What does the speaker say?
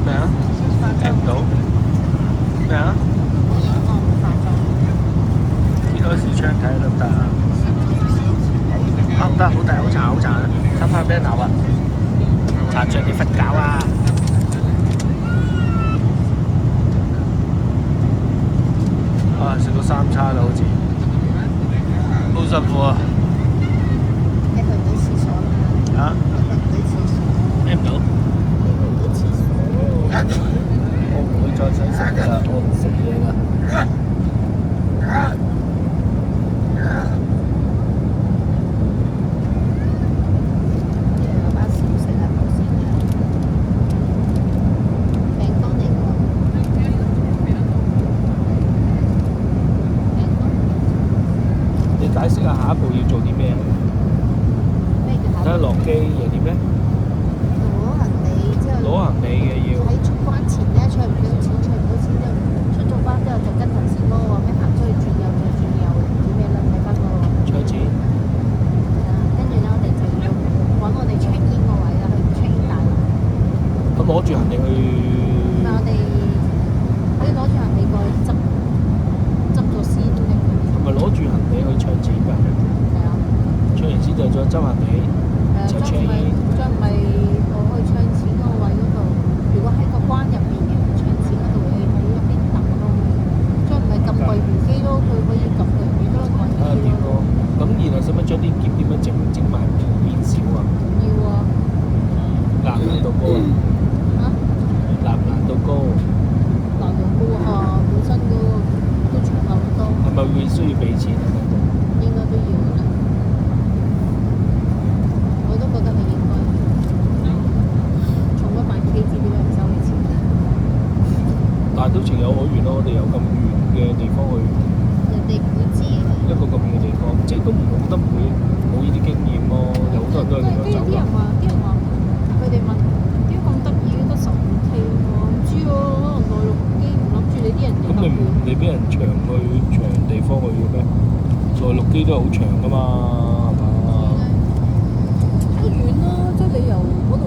咩啊？聽唔到咩啊？呢個視窗睇得唔得啊？啊唔得，好大好殘好殘啊！差唔多俾人鬧啊！殘障你瞓覺啊！啊！食到三餐啦，好似好辛苦啊！你去唔到廁所啦？啊？你去唔到廁所？聽唔到？你去唔到廁所？我唔會再想食㗎啦，我唔食嘢啦。有把小食啊，頭先餅乾嚟㗎喎，你解釋下下一步要做啲咩啊？咩叫睇下落機又點咧？攞行李之後，攞行李嘅要喺出關前咧，取唔到錢，取唔到錢之後，出咗關之後就跟頭先嗰個話咩行出去轉右再轉右唔知咩啦，睇翻嗰個。取錢。係啊，跟住咧我哋就要揾我哋 check in 個位啦，去 check in 大樓。咁攞住行李去。但係我哋可以攞住行李過去執咗先嘅。係咪攞住行李去搶錢㗎？係啊。搶完錢就再執行李，就 check in。再唔係我去搶錢嗰個位嗰度，如果喺個關入邊嘅搶錢嗰度，你喺一邊等咯。再唔係撳櫃員機咯，佢可以撳櫃員機都按睇下點咯。咁然後使唔使將啲夾點樣整埋變少啊？要啊。難唔難度高啊？嚇？難唔難度高？難度高啊！本身嗰個都長好多，係咪會需要俾錢啊？應該都要㗎啦。我都覺得係應該。重一萬 K 字點解唔收你錢？但係都情有可原咯，我哋有咁遠嘅地方去人哋唔會知㗎。一個咁遠嘅地方，即係都唔覺得冇呢啲經驗咯。有好多人都係咁樣跟住走㗎。啲人話，佢哋問點解咁得意得15K 喎？唔知喎，可能內陸機唔諗住你啲人咁你俾人長地方去嘅咩？內陸機都係好長㗎嘛，係嘛？好遠咯，即係你由嗰度